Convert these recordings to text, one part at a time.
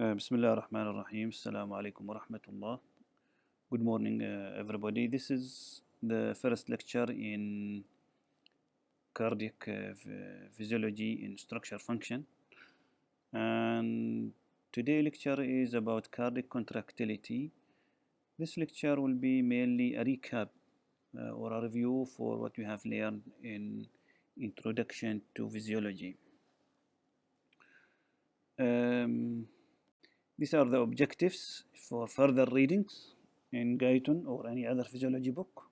بسم الله الرحمن الرحيم. السلام عليكم ورحمة الله. Good morning, everybody. This is the first lecture in cardiac physiology in structure function. And today's lecture is about cardiac contractility. This lecture will be mainly a recap or a review for what we have learned in Introduction to Physiology. These are the objectives for further readings in IdiTEN or any other physiology book.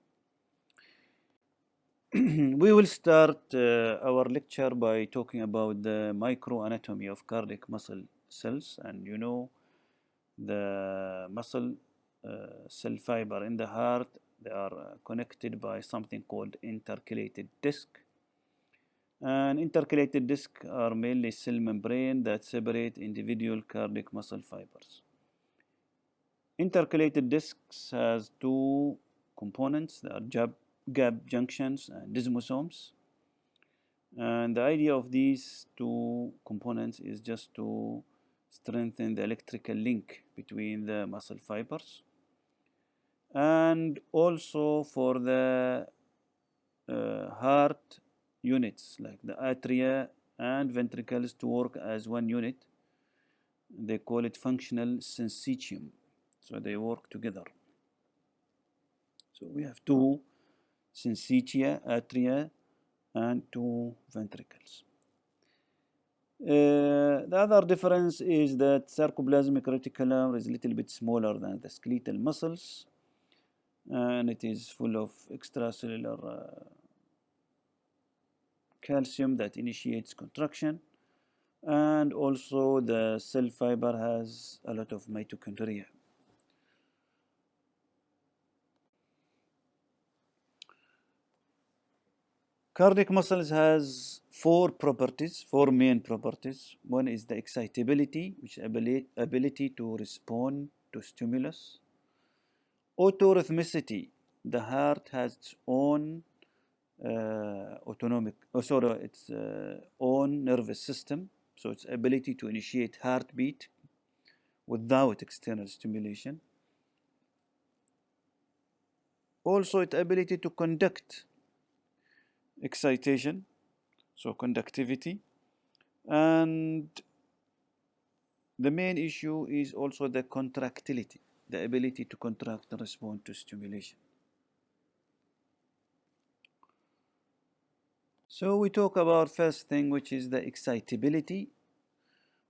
We will start our lecture by talking about the microanatomy of cardiac muscle cells, and you know the muscle cell fiber in the heart, they are connected by something called intercalated disc. And intercalated discs are mainly cell membrane that separate individual cardiac muscle fibers. Intercalated discs has two components, that are gap junctions and desmosomes. And the idea of these two components is just to strengthen the electrical link between the muscle fibers, and also for the heart units like the atria and ventricles to work as one unit. They call it functional syncytium, so they work together. So we have two syncytia, atria, and two ventricles. The other difference is that sarcoplasmic reticulum is a little bit smaller than the skeletal muscles, and it is full of extracellular calcium that initiates contraction, and also the cell fiber has a lot of mitochondria. Cardiac muscles has four main properties. One is the excitability, which is ability to respond to stimulus. Autorhythmicity, the heart has its own its own nervous system, so its ability to initiate heartbeat without external stimulation. Also, its ability to conduct excitation, so conductivity. And the main issue is also the contractility, the ability to contract and respond to stimulation. So we talk about first thing, which is the excitability.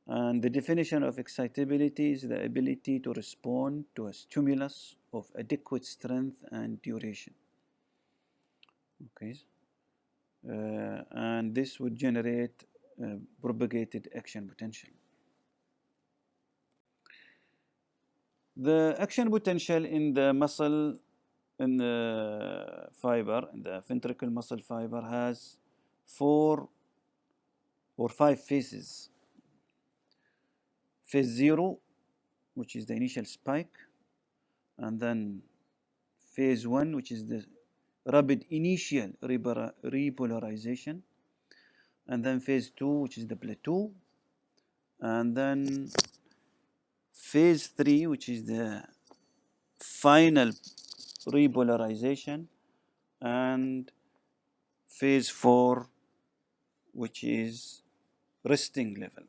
And the definition of excitability is the ability to respond to a stimulus of adequate strength and duration. Okay. And this would generate propagated action potential. The action potential in the muscle, in the fiber, in the ventricle muscle fiber, has 4 or 5 phases. Phase 0, which is the initial spike, and then phase 1, which is the rapid initial repolarization, and then phase 2, which is the plateau, and then phase 3, which is the final repolarization, and phase 4, which is resting level.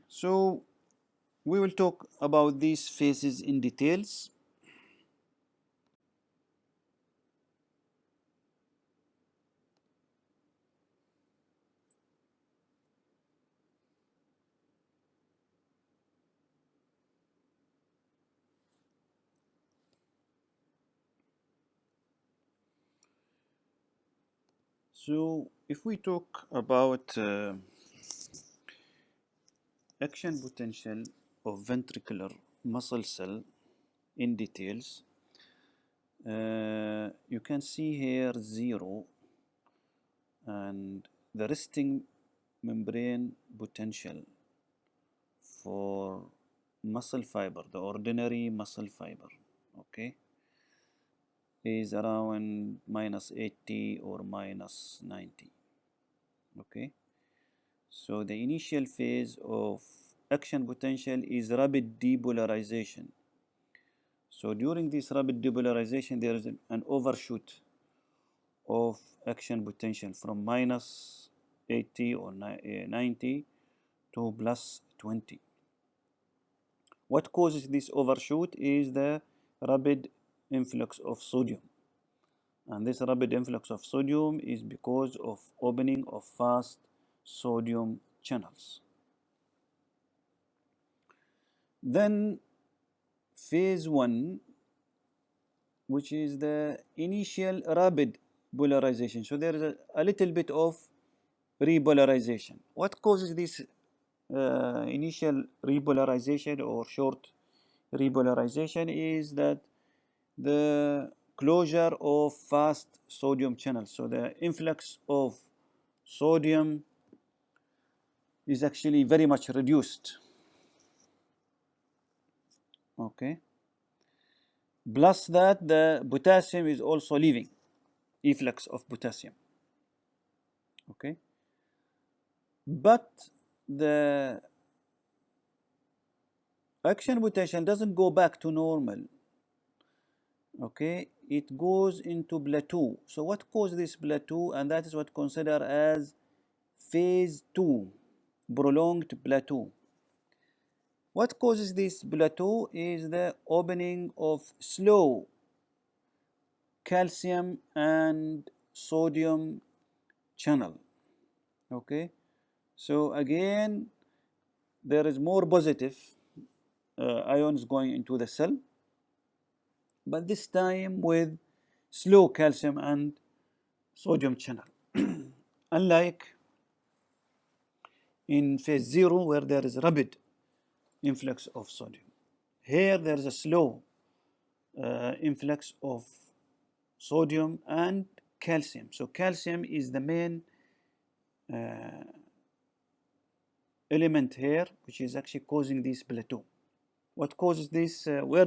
So we will talk about these phases in details. So if we talk about action potential of ventricular muscle cell in details, you can see here 0 and the resting membrane potential for muscle fiber, the ordinary muscle fiber, okay, is around -80 or -90. Okay, so the initial phase of action potential is rapid depolarization. So during this rapid depolarization, there is an overshoot of action potential from minus 80 or 90 to plus 20. What causes this overshoot is the rapid influx of sodium. And this rapid influx of sodium is because of opening of fast sodium channels. Then phase 1, which is the initial rapid polarization. So there is a little bit of repolarization. What causes this initial repolarization or short repolarization is that the closure of fast sodium channels. So the influx of sodium is actually very much reduced. Okay. Plus that the potassium is also leaving, efflux of potassium. Okay. But the action potential doesn't go back to normal. Okay, it goes into plateau. So what causes this plateau? And that is what considered as phase 2, prolonged plateau. What causes this plateau is the opening of slow calcium and sodium channel. Okay, so again there is more positive ions going into the cell, but this time with slow calcium and sodium channel. Unlike in phase 0 where there is rapid influx of sodium. Here there is a slow influx of sodium and calcium. So calcium is the main element here, which is actually causing this plateau. What causes this? Where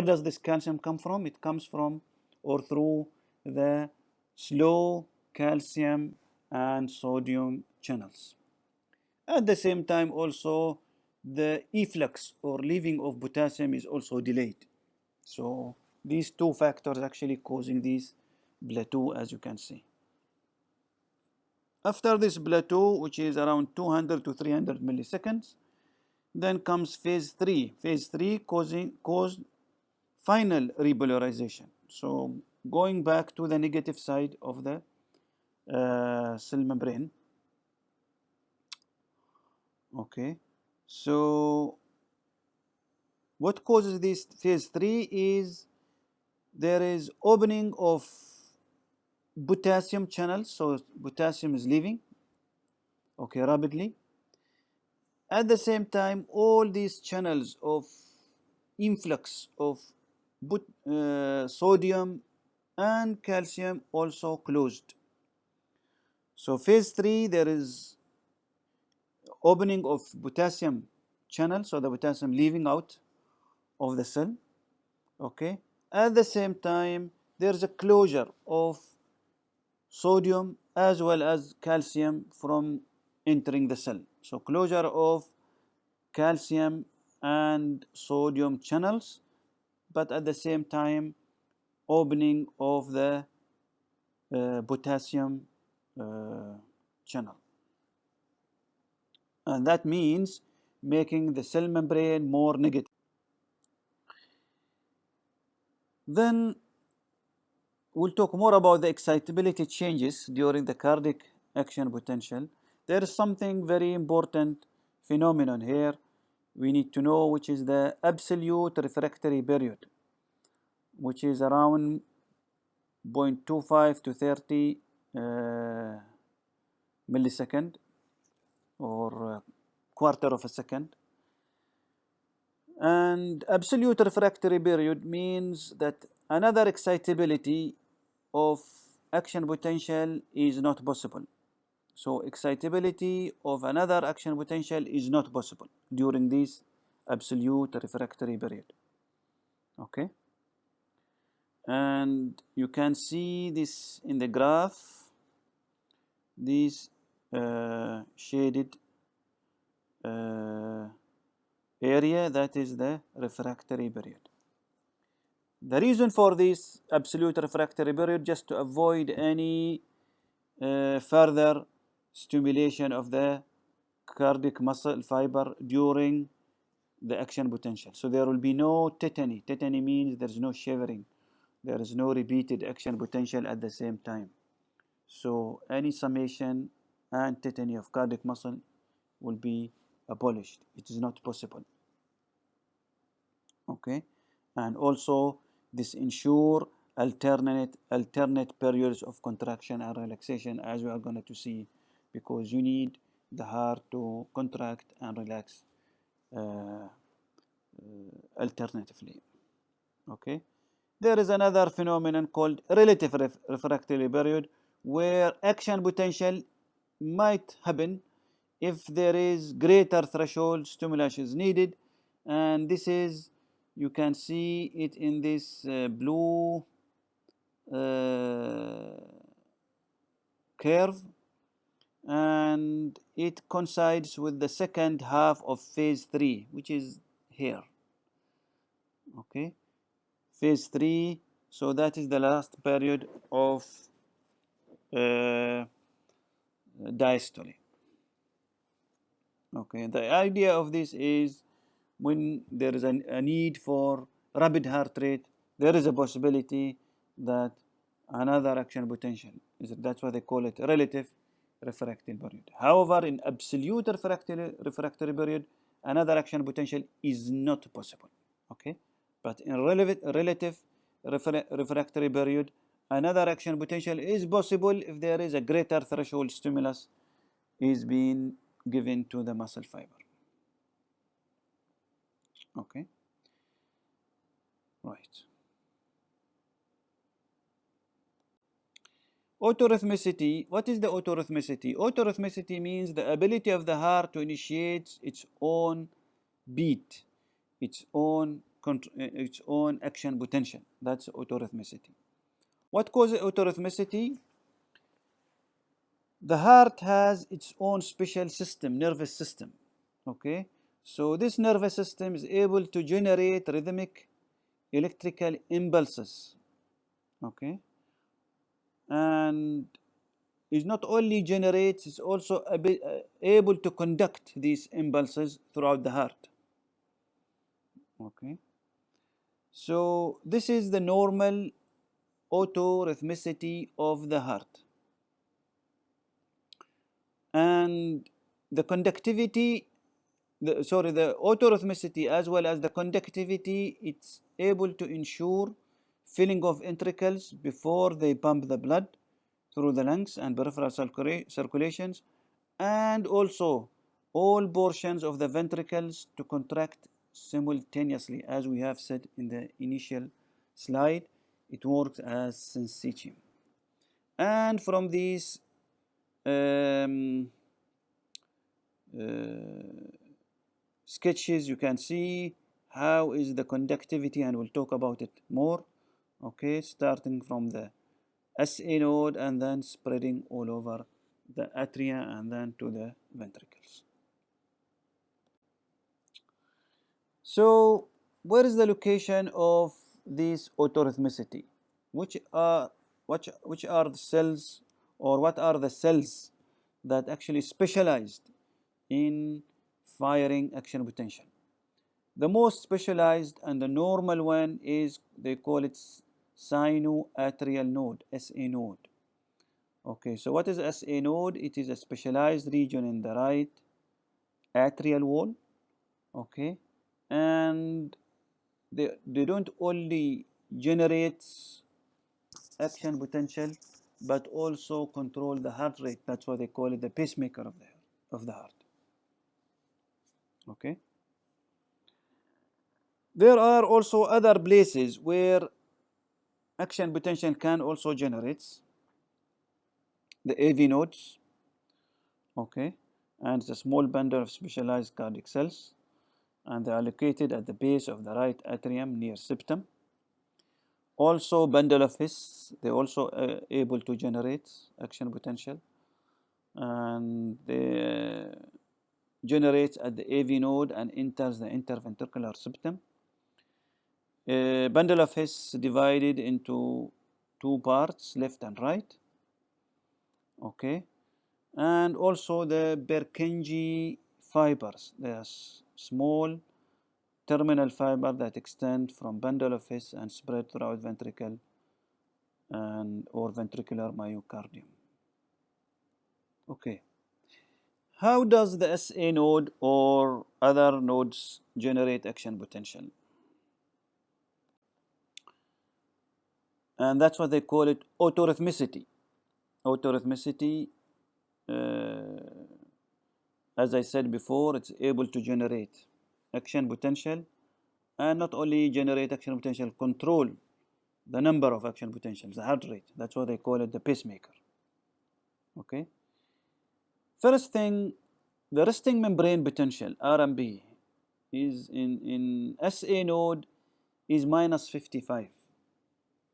does this calcium come from? It comes from or through the slow calcium and sodium channels. At the same time, also the efflux or leaving of potassium is also delayed. So these two factors actually causing this plateau, as you can see. After this plateau, which is around 200 to 300 milliseconds, then comes phase 3. Phase 3 caused final repolarization. So going back to the negative side of the cell membrane. Okay, so what causes this phase 3 is there is opening of potassium channels, so potassium is leaving, okay, rapidly. At the same time, all these channels of influx of sodium and calcium also closed. So phase 3, there is opening of potassium channel, so the potassium leaving out of the cell. Okay. At the same time, there is a closure of sodium as well as calcium from entering the cell. So closure of calcium and sodium channels, but at the same time opening of the potassium channel. And that means making the cell membrane more negative. Then we'll talk more about the excitability changes during the cardiac action potential. There is something very important phenomenon here we need to know, which is the absolute refractory period, which is around 0.25 to 30 millisecond or quarter of a second. And absolute refractory period means that another excitability of action potential is not possible. So excitability of another action potential is not possible during this absolute refractory period. Okay. And you can see this in the graph, these shaded area, that is the refractory period. The reason for this absolute refractory period, just to avoid any further stimulation of the cardiac muscle fiber during the action potential. So there will be no tetany. Tetany means there is no shivering. There is no repeated action potential at the same time. So any summation and tetany of cardiac muscle will be abolished. It is not possible. Okay, and also this ensure alternate periods of contraction and relaxation, as we are going to see, because you need the heart to contract and relax alternatively. Okay, there is another phenomenon called relative refractory period, where action potential might happen if there is greater threshold stimulus is needed, and this is, you can see it in this blue curve, and it coincides with the second half of phase 3, which is here. Okay, phase 3, so that is the last period of diastole. Okay, the idea of this is when there is a need for rapid heart rate, there is a possibility that another action potential is, that's why they call it relative refractory period. However, in absolute refractory period, another action potential is not possible. Okay, but in relative refractory period, another action potential is possible if there is a greater threshold stimulus is being given to the muscle fiber. Okay, right. Autorhythmicity. What is the autorhythmicity? Autorhythmicity means the ability of the heart to initiate its own beat, its own action potential. That's autorhythmicity. What causes autorhythmicity? The heart has its own special system, nervous system. Okay, so this nervous system is able to generate rhythmic electrical impulses. Okay, and is not only generates, it's also able to conduct these impulses throughout the heart. Okay, so this is the normal autorhythmicity of the heart, and the conductivity, the autorhythmicity as well as the conductivity, it's able to ensure filling of ventricles before they pump the blood through the lungs and peripheral circulations, and also all portions of the ventricles to contract simultaneously. As we have said in the initial slide, it works as syncytium. And from these sketches, you can see how is the conductivity, and we'll talk about it more. Okay, starting from the SA node and then spreading all over the atria and then to the ventricles. So where is the location of this autorhythmicity? Which are the cells, or what are the cells that actually specialized in firing action potential? The most specialized and the normal one is, they call it sinoatrial node, SA node. Okay, so what is SA node? It is a specialized region in the right atrial wall. Okay, and they don't only generate action potential, but also control the heart rate. That's why they call it the pacemaker of the heart. Okay, there are also other places where action potential can also generate, the AV nodes. Okay, and it's a small bundle of specialized cardiac cells, and they are located at the base of the right atrium near septum. Also, bundle of His, they also able to generate action potential, and generates at the AV node and enters the interventricular septum. Bundle of His divided into two parts, left and right. Okay, and also the Purkinje fibers, the small terminal fiber that extend from bundle of His and spread throughout ventricle and or ventricular myocardium. Okay, how does the SA node or other nodes generate action potential? And that's what they call it, autorhythmicity. Autorhythmicity, as I said before, it's able to generate action potential, and not only generate action potential, control the number of action potentials, the heart rate. That's why they call it the pacemaker. Okay. First thing, the resting membrane potential, RMP, is in SA node is minus 55.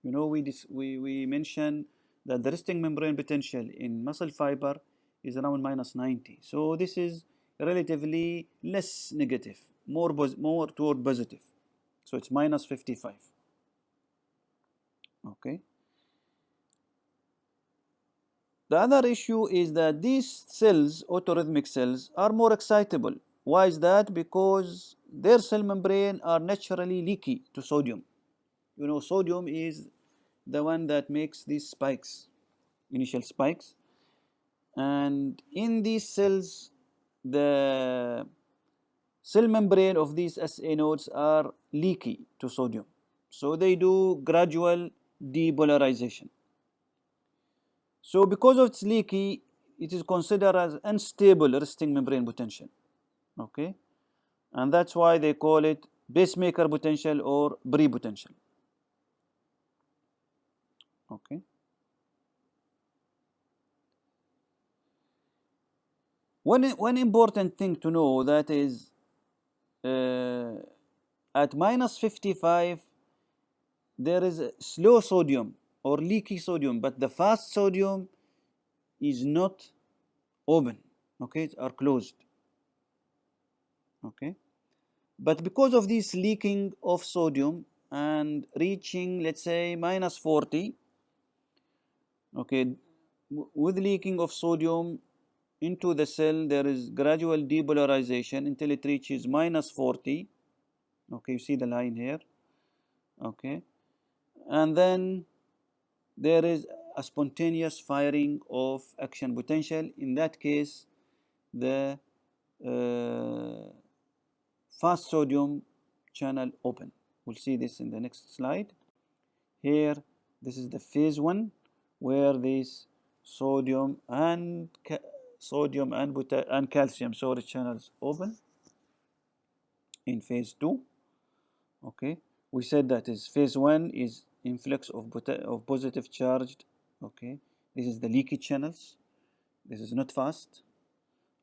You know, we mentioned that the resting membrane potential in muscle fiber is around minus 90. So this is relatively less negative, more toward positive. So it's minus 55. Okay. The other issue is that these cells, autorhythmic cells, are more excitable. Why is that? Because their cell membrane are naturally leaky to sodium. You know, sodium is the one that makes these spikes, initial spikes. And in these cells, the cell membrane of these SA nodes are leaky to sodium. So they do gradual depolarization. So because of its leaky, it is considered as unstable resting membrane potential. Okay, and that's why they call it pacemaker potential or pre-potential. Okay. One important thing to know that is at minus 55 there is a slow sodium or leaky sodium, but the fast sodium is not open. Okay, are closed. Okay, but because of this leaking of sodium and reaching, let's say, minus 40, okay, with leaking of sodium into the cell, there is gradual depolarization until it reaches minus 40. Okay, you see the line here. Okay, and then there is a spontaneous firing of action potential. In that case, the fast sodium channel open. We'll see this in the next slide. Here, this is the phase 1, where this sodium and calcium storage channels open. In phase 2, okay, we said that is phase 1 is influx of positive charged. Okay, this is the leaky channels. This is not fast.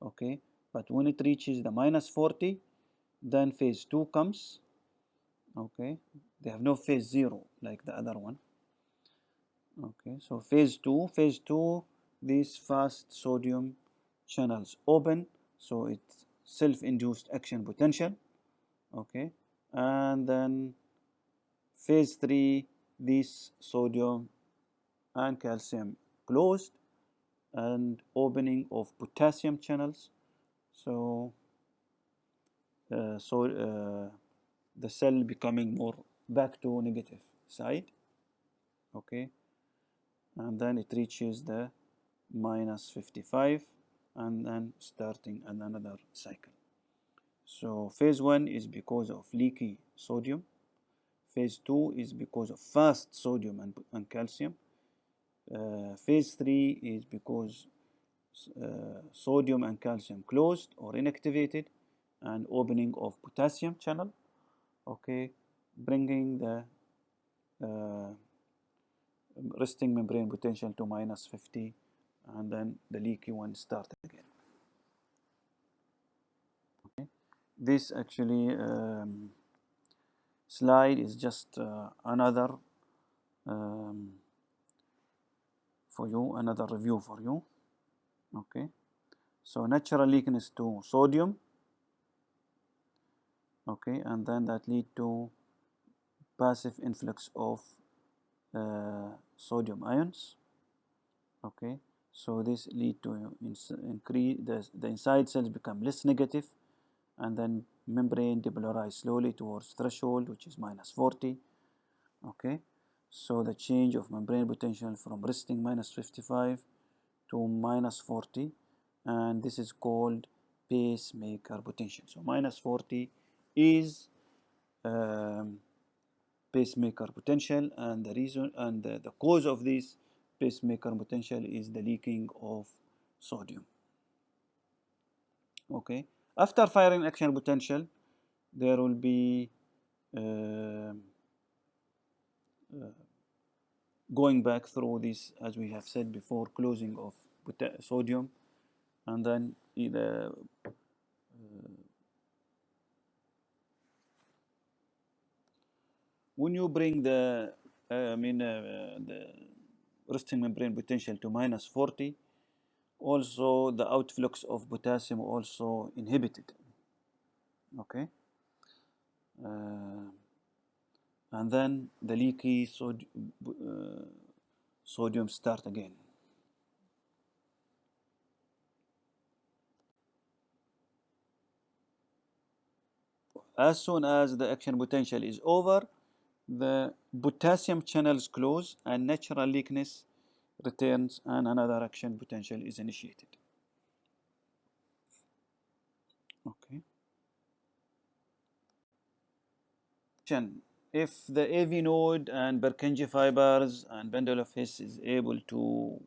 Okay, but when it reaches the minus 40, then phase 2 comes. Okay, they have no phase 0 like the other one. Okay, so phase 2, these fast sodium channels open, so it's self-induced action potential. Okay, and then phase 3, this sodium and calcium closed, and opening of potassium channels. So the cell becoming more back to negative side. Okay, and then it reaches the minus 55 and then starting another cycle. So phase 1 is because of leaky sodium. Phase 2 is because of fast sodium and calcium. Phase 3 is because sodium and calcium closed or inactivated, and opening of potassium channel. Okay, bringing the resting membrane potential to minus 50, and then the leaky one start again. Okay, this actually slide is just another for you, another review for you. Okay, So natural leakness to sodium, okay, and then that lead to passive influx of sodium ions, okay. So this lead to increase the inside cells become less negative, and then membrane depolarize slowly towards threshold, which is minus 40, okay. So the change of membrane potential from resting minus 55 to minus 40, and this is called pacemaker potential. So minus 40 is pacemaker potential, and the reason and the cause of this pacemaker potential is the leaking of sodium. Okay, after firing action potential, there will be going back through this, as we have said before, closing of sodium, and then either when you bring the resting membrane potential to minus 40, also the outflux of potassium also inhibited, okay. And then the leaky sodium start again. As soon as the action potential is over, the potassium channels close and natural leakness returns, and another action potential is initiated. Okay. If the AV node and Purkinje fibers and bundle of His is able to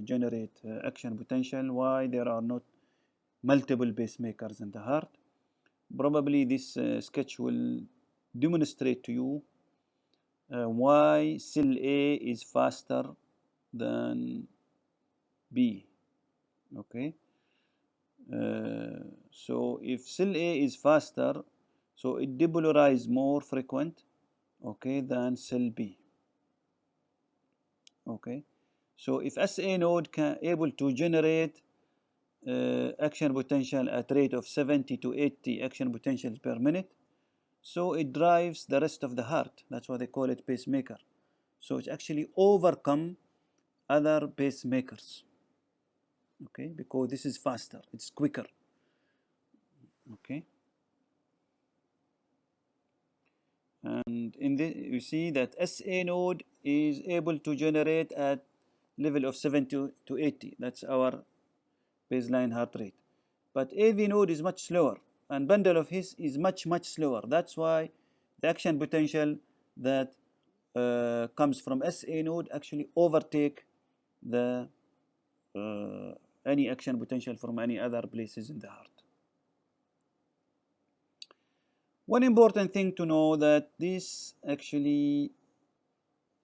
generate action potential, why there are not multiple pacemakers in the heart? Probably this sketch will demonstrate to you why cell A is faster than B. Okay. So if cell A is faster, so it depolarize more frequent, okay, than cell B. Okay. So if SA node can able to generate action potential at rate of 70 to 80 action potentials per minute, so it drives the rest of the heart. That's why they call it pacemaker. So it's actually overcome other pacemakers, okay, because this is faster, it's quicker, okay. And in the, you see that SA node is able to generate at level of 70 to 80. That's our baseline heart rate. But AV node is much slower, and bundle of His is much slower. That's why the action potential that comes from SA node actually overtake the any action potential from any other places in the heart. One important thing to know that this actually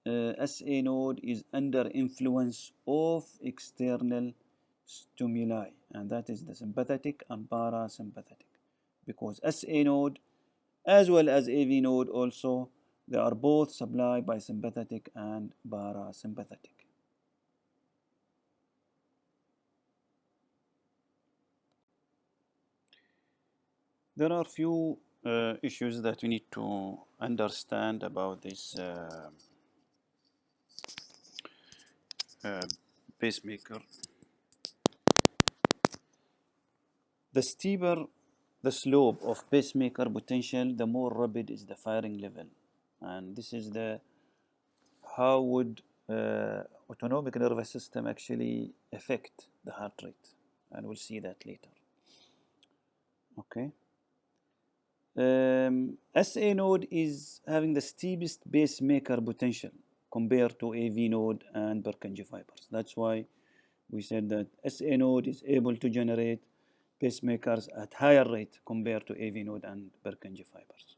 SA node is under influence of external stimuli, and that is the sympathetic and parasympathetic, because SA node as well as AV node also, they are both supplied by sympathetic and parasympathetic. There are few issues that we need to understand about this pacemaker. The steeper the slope of pacemaker potential, the more rapid is the firing level, and this is the how would autonomic nervous system actually affect the heart rate, and we'll see that later. Okay. SA node is having the steepest pacemaker potential compared to AV node and Purkinje fibers. That's why we said that SA node is able to generate pacemakers at higher rate compared to AV node and Purkinje fibers.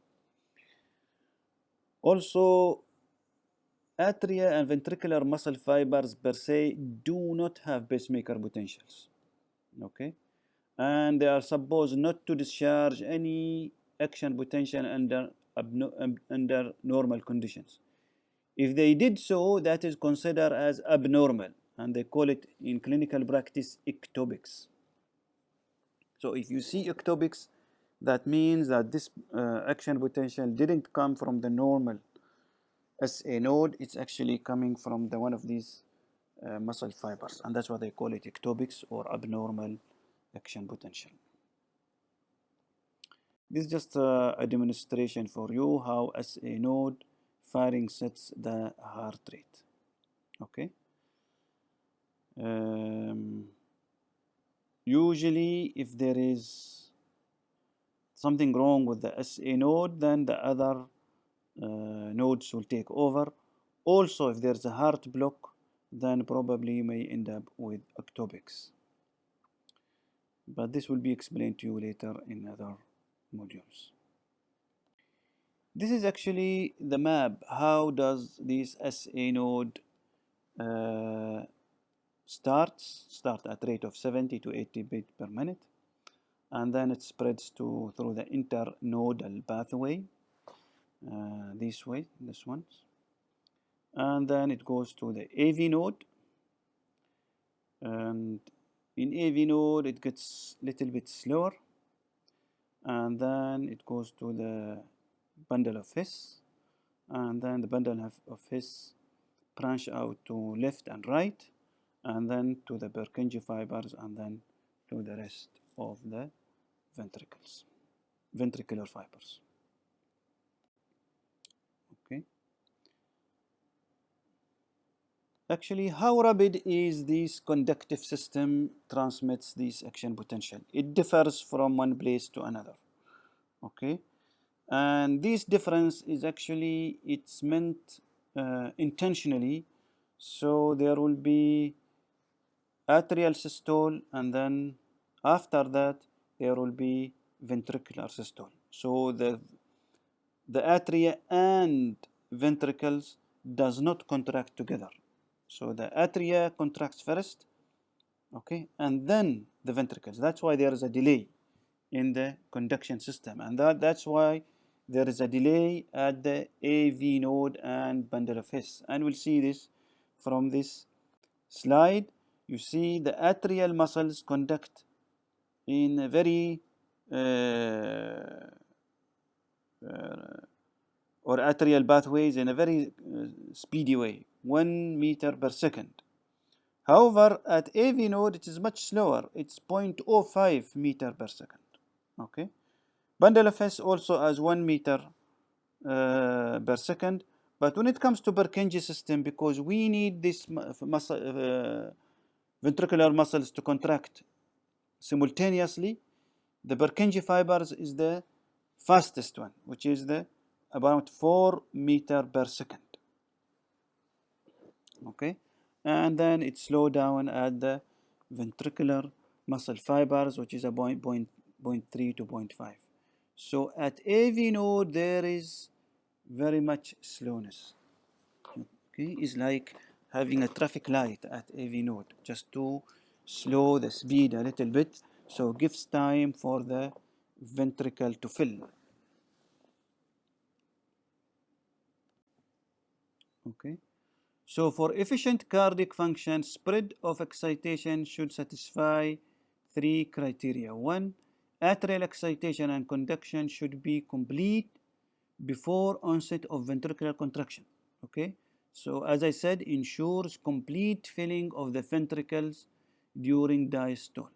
Also, atria and ventricular muscle fibers per se do not have pacemaker potentials. Okay, and they are supposed not to discharge any action potential under normal conditions. If they did so, that is considered as abnormal, and they call it in clinical practice ectopics. So if you see ectopics, that means that this action potential didn't come from the normal SA node, it's actually coming from one of these muscle fibers, and that's why they call it ectopics or abnormal action potential. This is just a demonstration for you how SA node firing sets the heart rate. Okay. Usually, if there is something wrong with the SA node, then the other nodes will take over. Also, if there's a heart block, then probably you may end up with ectopics. But this will be explained to you later in other modules. This is actually the map. How does this SA node start at rate of 70 to 80 beats per minute, and then it spreads through the internodal pathway, this ones, and then it goes to the AV node, and in AV node it gets a little bit slower, and then it goes to the bundle of His, and then the bundle of His branch out to left and right, and then to the Purkinje fibers, and then to the rest of the ventricular fibers. Okay. Actually, how rapid is this conductive system transmits this action potential? It differs from one place to another. Okay, and this difference is actually, it's meant intentionally, so there will be atrial systole, and then after that there will be ventricular systole. So the atria and ventricles does not contract together. So the atria contracts first, okay, and then the ventricles. That's why there is a delay in the conduction system, and that's why there is a delay at the AV node and bundle of His. And we'll see this from this slide. You see the atrial muscles conduct in a very or atrial pathways in a very speedy way, 1 meter per second. However, at AV node it is much slower. It's 0.05 meter per second. Okay, bundle of His also has 1 meter per second. But when it comes to Purkinje system, because we need this ventricular muscles to contract simultaneously, the Purkinje fibers is the fastest one, which is about 4 meter per second. Okay, and then it slows down at the ventricular muscle fibers, which is a 0.3 to 0.5. So at AV node there is very much slowness. Okay, it's like having a traffic light at AV node, just to slow the speed a little bit, so gives time for the ventricle to fill. Okay, so for efficient cardiac function, spread of excitation should satisfy 3 criteria. 1, atrial excitation and conduction should be complete before onset of ventricular contraction. Okay, so as I said, ensures complete filling of the ventricles during diastole.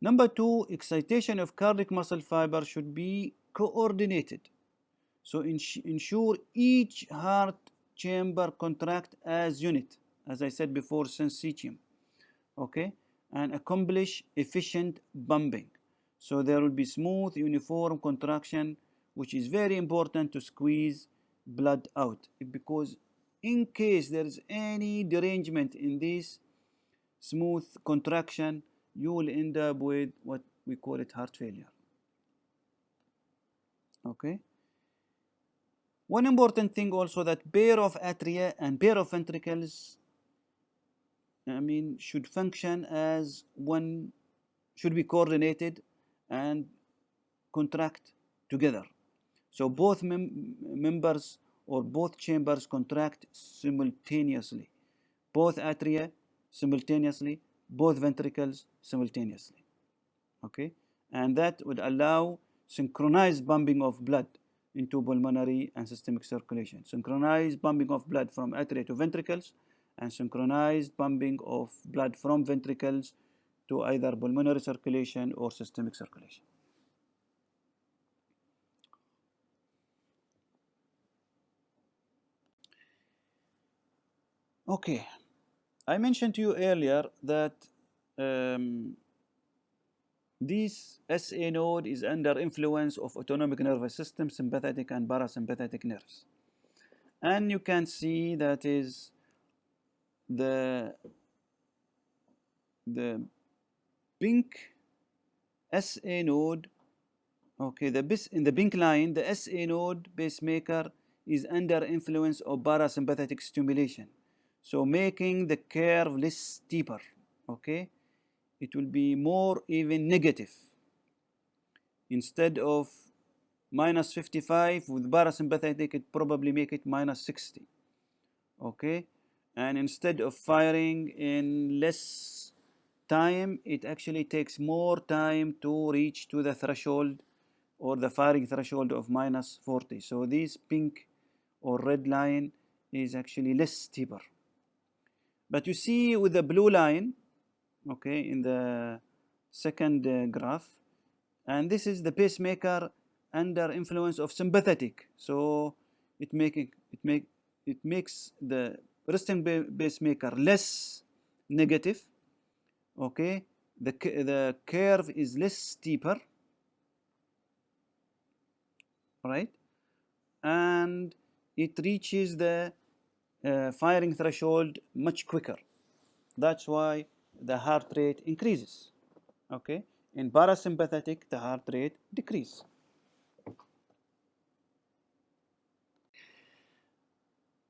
Number 2, excitation of cardiac muscle fiber should be coordinated. So ensure each heart chamber contract as unit, as I said before, syncytium. Okay, and accomplish efficient pumping. So there will be smooth, uniform contraction, which is very important to squeeze blood out, because in case there is any derangement in this smooth contraction, you will end up with what we call it heart failure. Okay. One important thing also, that pair of atria and pair of ventricles, should function as one, should be coordinated and contract together. So both members or both chambers contract simultaneously. both atria simultaneously, both ventricles simultaneously. Okay, and that would allow synchronized pumping of blood into pulmonary and systemic circulation, synchronized pumping of blood from atria to ventricles, and synchronized pumping of blood from ventricles to either pulmonary circulation or systemic circulation. Okay, I mentioned to you earlier that this SA node is under influence of autonomic nervous system, sympathetic and parasympathetic nerves. And you can see that is the pink SA node. Okay, in the pink line, the SA node pacemaker is under influence of parasympathetic stimulation, so making the curve less steeper. Okay, it will be more even negative. Instead of minus 55 with parasympathetic, it probably make it minus 60. Okay, and instead of firing in less time, it actually takes more time to reach to the threshold or the firing threshold of minus 40. So this pink or red line is actually less steeper. But you see with the blue line, okay, in the second graph, and this is the pacemaker under influence of sympathetic. So it makes the resting pacemaker less negative. Okay, the curve is less steeper, right? And it reaches the firing threshold much quicker. That's why the heart rate increases. Okay, in parasympathetic, the heart rate decreases.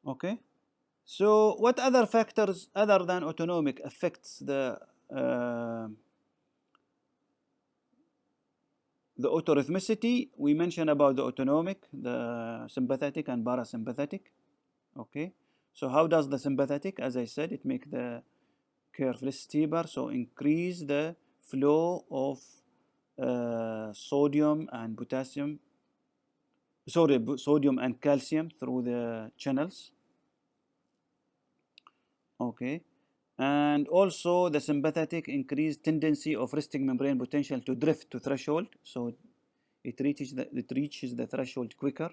Okay, so what other factors other than autonomic affects the autorhythmicity? We mentioned about the autonomic, the sympathetic and parasympathetic. Okay, so how does the sympathetic? As I said, it makes the curve less steeper, so increase the flow of sodium and potassium, sorry, sodium and calcium through the channels. Okay, and also the sympathetic increased tendency of resting membrane potential to drift to threshold, so it reaches the threshold quicker,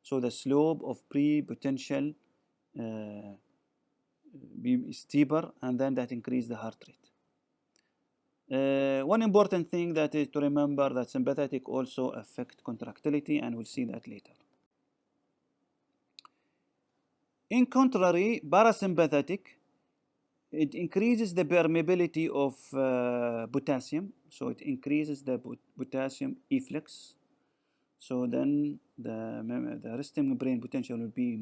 so the slope of pre-potential be steeper, and then that increase the heart rate. One important thing that is to remember that sympathetic also affect contractility, and we'll see that later. In contrary, parasympathetic, it increases the permeability of potassium, so it increases the potassium efflux. So then the resting membrane potential will be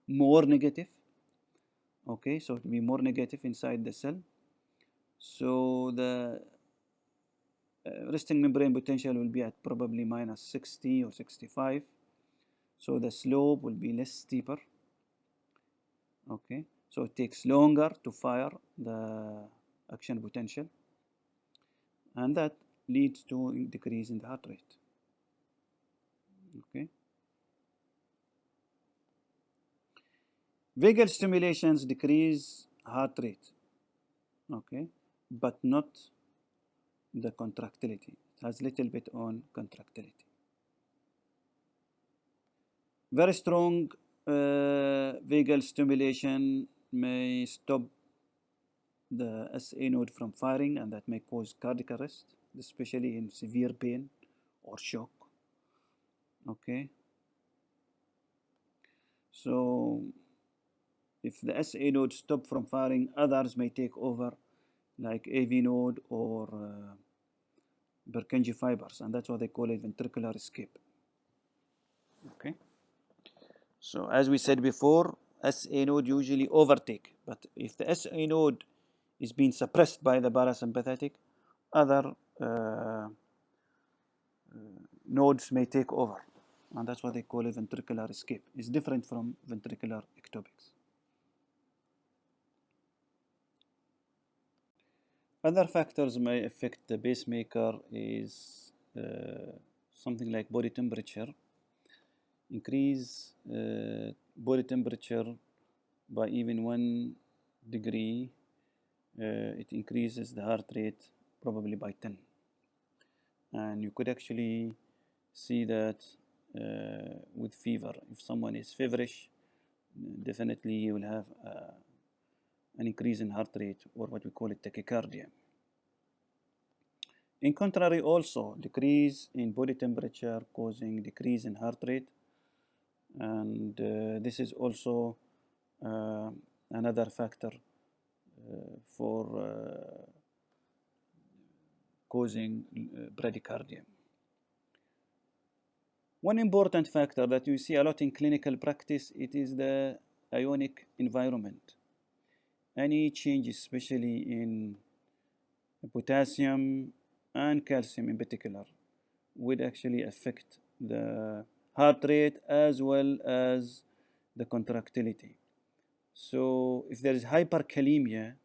more negative. Okay, so it will be more negative inside the cell. So the resting membrane potential will be at probably minus 60 or 65. So the slope will be less steeper. Okay, so it takes longer to fire the action potential, and that leads to a decrease in the heart rate. Okay, vagal stimulations decrease heart rate. Okay, but not the contractility. It has little bit on contractility. Very strong vagal stimulation may stop the SA node from firing, and that may cause cardiac arrest, especially in severe pain or shock. Okay, so if the SA node stop from firing, others may take over, like AV node or Purkinje fibers, and that's what they call it ventricular escape. Okay, so as we said before, SA node usually overtake, but if the SA node is being suppressed by the parasympathetic, other nodes may take over, and that's what they call a ventricular escape. It's different from ventricular ectopics. Other factors may affect the pacemaker is something like body temperature. Increase body temperature by even 1 degree, it increases the heart rate probably by 10. And you could actually see that with fever. If someone is feverish, definitely you will have an increase in heart rate, or what we call it tachycardia. In contrary, also decrease in body temperature causing decrease in heart rate, and this is also another factor for causing bradycardia. One important factor that you see a lot in clinical practice, it is the ionic environment. Any change, especially in potassium and calcium in particular, would actually affect the heart rate as well as the contractility. So if there is hyperkalemia,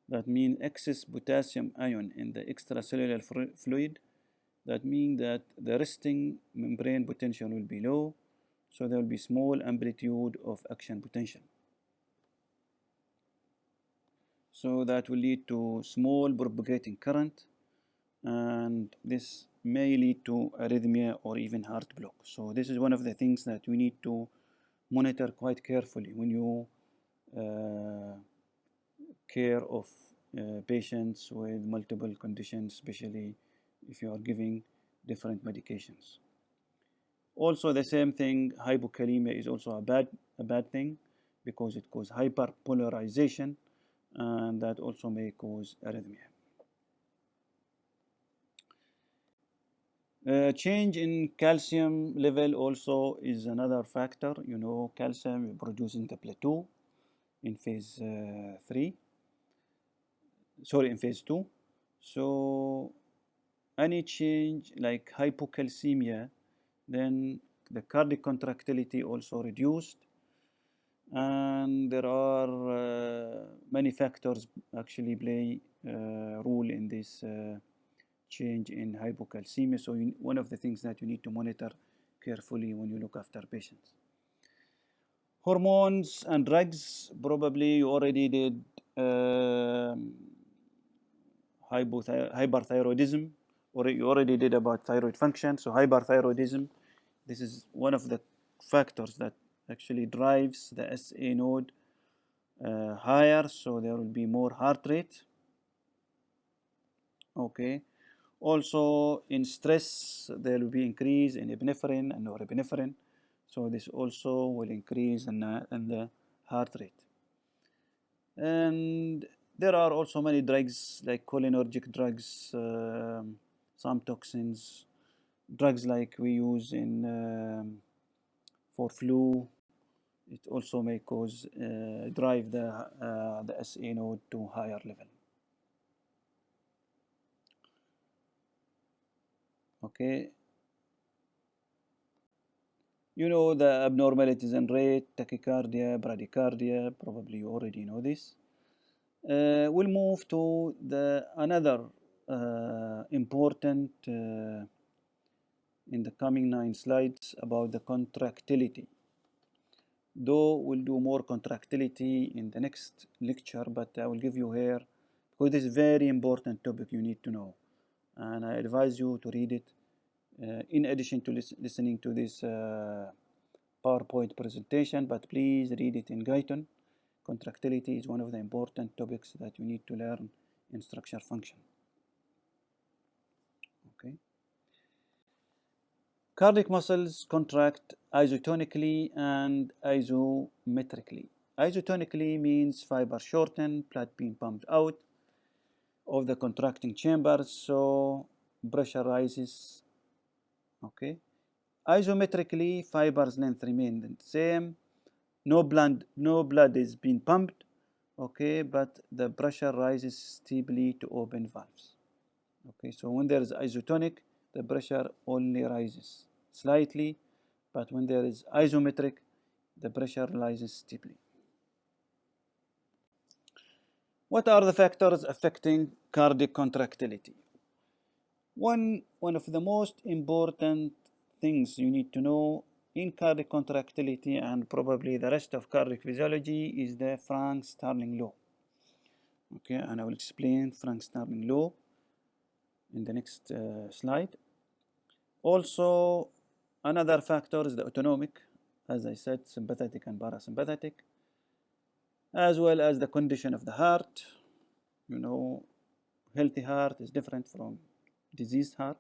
that means excess potassium ion in the extracellular fluid, that means that the resting membrane potential will be low, so there will be small amplitude of action potential. So that will lead to small propagating current, and this may lead to arrhythmia or even heart block. So this is one of the things that we need to monitor quite carefully when you care of patients with multiple conditions, especially if you are giving different medications. Also, the same thing, hypokalemia is also a bad thing because it causes hyperpolarization, and that also may cause arrhythmia. Change in calcium level also is another factor. You know, calcium is producing the plateau in phase 3. Sorry, in phase 2. So any change like hypocalcemia, then the cardiac contractility also reduced, and there are many factors actually play role in this change in hypocalcemia. So one of the things that you need to monitor carefully when you look after patients. Hormones and drugs, probably you already did hyperthyroidism, or you already did about thyroid function. So hyperthyroidism, this is one of the factors that actually drives the SA node higher, so there will be more heart rate. Okay. Also in stress, there will be increase in epinephrine and norepinephrine, so this also will increase in the heart rate. And there are also many drugs like cholinergic drugs, some toxins, drugs like we use in for flu. It also may cause drive the SA node to higher level. Okay. You know the abnormalities in rate, tachycardia, bradycardia. Probably you already know this. We'll move to the another important in the coming 9 slides about the contractility. Though we'll do more contractility in the next lecture, but I will give you here, because this is very important topic you need to know, and I advise you to read it in addition to listening to this PowerPoint presentation, but please read it in IdiTEN. Contractility is one of the important topics that you need to learn in structure function. Okay. Cardiac muscles contract isotonically and isometrically. Isotonically means fiber shorten, blood being pumped out of the contracting chambers, so pressure rises. Okay. Isometrically, fibers length remain the same. No blood is being pumped. Okay, but the pressure rises steeply to open valves. Okay, so when there is isotonic, the pressure only rises slightly, but when there is isometric, the pressure rises steeply. What are the factors affecting cardiac contractility. One of the most important things you need to know in cardiac contractility and probably the rest of cardiac physiology is the Frank-Starling law. Okay, and I will explain Frank-Starling law in the next slide. Also, another factor is the autonomic, as I said, sympathetic and parasympathetic, as well as the condition of the heart. You know, healthy heart is different from diseased heart.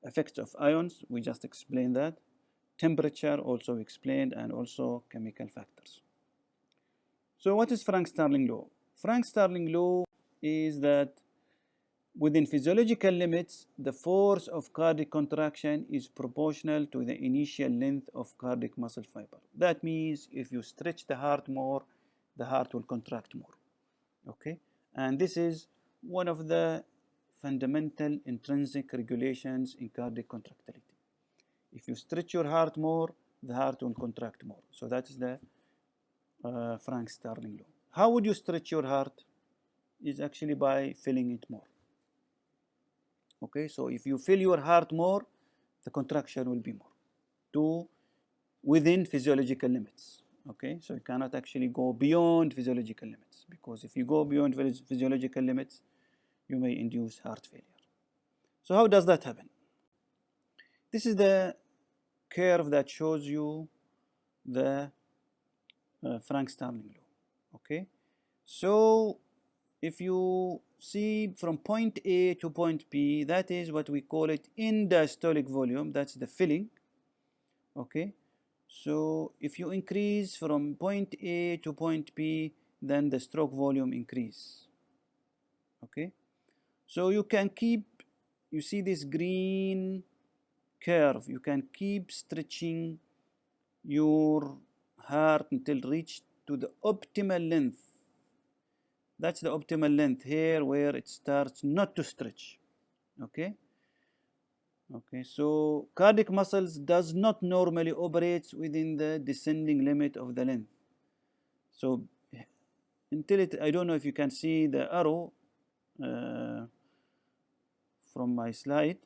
Effects of ions, we just explained that. Temperature also explained, and also chemical factors. So what is Frank-Starling law? Frank-Starling law is that within physiological limits, the force of cardiac contraction is proportional to the initial length of cardiac muscle fiber. That means if you stretch the heart more, the heart will contract more. Okay? And this is one of the fundamental intrinsic regulations in cardiac contractility. If you stretch your heart more, the heart will contract more. So that is the Frank-Starling law. How would you stretch your heart? Is actually by filling it more. Okay, so if you fill your heart more, the contraction will be more to within physiological limits. Okay, so you cannot actually go beyond physiological limits, because if you go beyond physiological limits, you may induce heart failure. So how does that happen? This is the curve that shows you the Frank-Starling law. Okay, so if you see from point A to point B, that is what we call it in diastolic volume. That's the filling. Okay, so if you increase from point A to point B, then the stroke volume increase. Okay, so you can keep, you see this green curve, you can keep stretching your heart until reach to the optimal length. That's the optimal length here where it starts not to stretch. Okay. Okay, so cardiac muscles does not normally operate within the descending limit of the length. So until it, I don't know if you can see the arrow from my slide,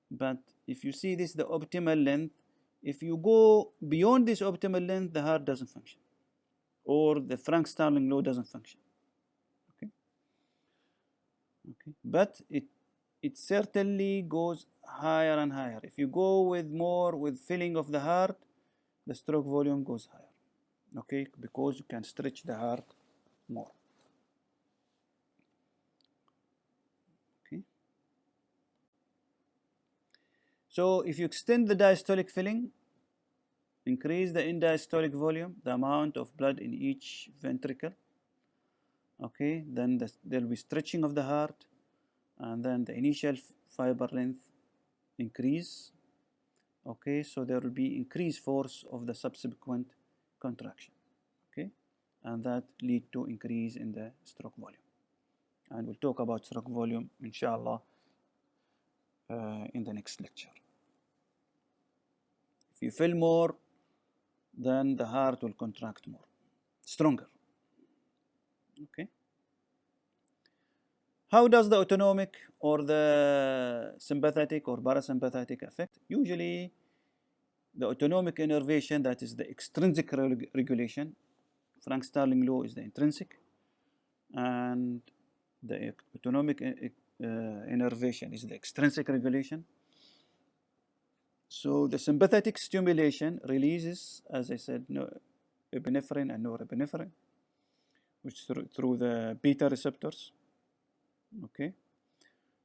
but if you see this, the optimal length, if you go beyond this optimal length, the heart doesn't function, or the Frank-Starling law doesn't function. Okay. Okay, but it certainly goes higher and higher. If you go with more with filling of the heart, the stroke volume goes higher. Okay, because you can stretch the heart more. Okay. So if you extend the diastolic filling, increase the end-diastolic volume, the amount of blood in each ventricle, okay, then there will be stretching of the heart, and then the initial fiber length increase. Okay, so there will be increased force of the subsequent contraction. Okay, and that lead to increase in the stroke volume. And we'll talk about stroke volume, inshallah, in the next lecture. If you fill more, then the heart will contract more, stronger. Okay. How does the autonomic or the sympathetic or parasympathetic affect? Usually, the autonomic innervation, that is the extrinsic regulation. Frank-Starling law is the intrinsic, and the autonomic innervation is the extrinsic regulation. So the sympathetic stimulation releases, as I said, epinephrine and norepinephrine, which through the beta receptors. Okay,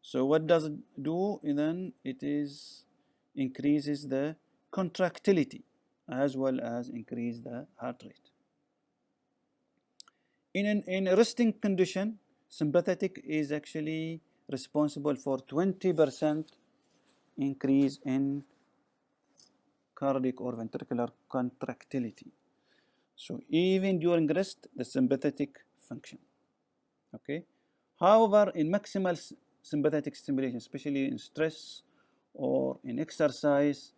so what does it do? Then it increases the contractility as well as increase the heart rate. In a resting condition, sympathetic is actually responsible for 20% increase in cardiac or ventricular contractility. So even during rest, the sympathetic function. Okay. However, in maximal sympathetic stimulation, especially in stress or in exercise,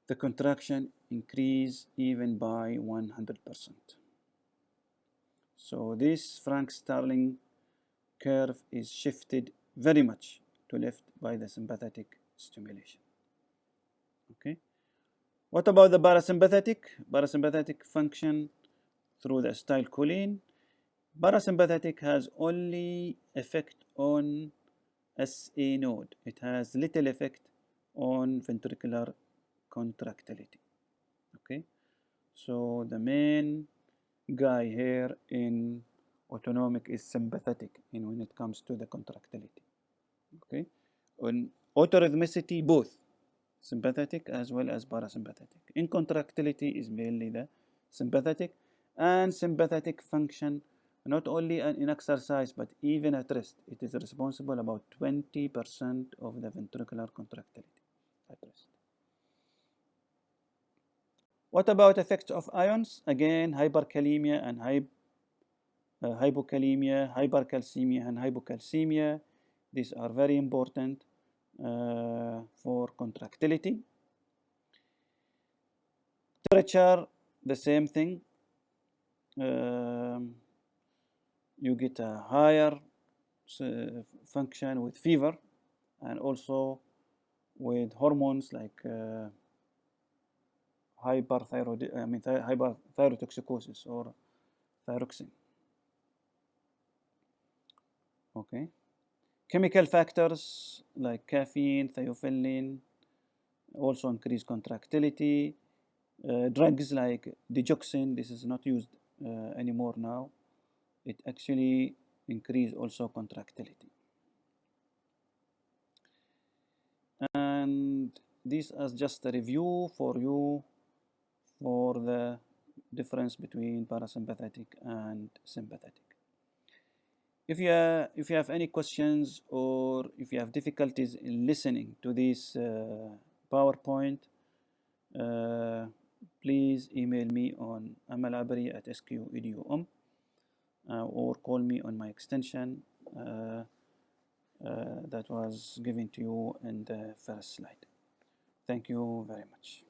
the contraction increase even by 100%. So this Frank-Starling curve is shifted very much to left by the sympathetic stimulation. Okay. What about the parasympathetic? Parasympathetic function through the acetylcholine. Parasympathetic has only effect on SA node. It has little effect on ventricular contractility. Okay, so the main guy here in autonomic is sympathetic when it comes to the contractility. Okay, on autorhythmicity, both sympathetic as well as parasympathetic. In contractility is mainly the sympathetic, and sympathetic function not only in exercise but even at rest. It is responsible about 20% of the ventricular contractility at rest. What about effects of ions? Again, hyperkalemia and hypokalemia, hypercalcemia and hypocalcemia. These are very important for contractility. Temperature, the same thing. You get a higher function with fever and also with hormones like hyperthyrotoxicosis or thyroxine. Okay. Chemical factors like caffeine, thiophyllene also increase contractility. Drugs like digoxin, this is not used anymore now. It actually increase also contractility. And this is just a review for you for the difference between parasympathetic and sympathetic. If you have any questions or if you have difficulties in listening to this PowerPoint, please email me on amalabri@sqedu.com or call me on my extension that was given to you in the first slide. Thank you very much.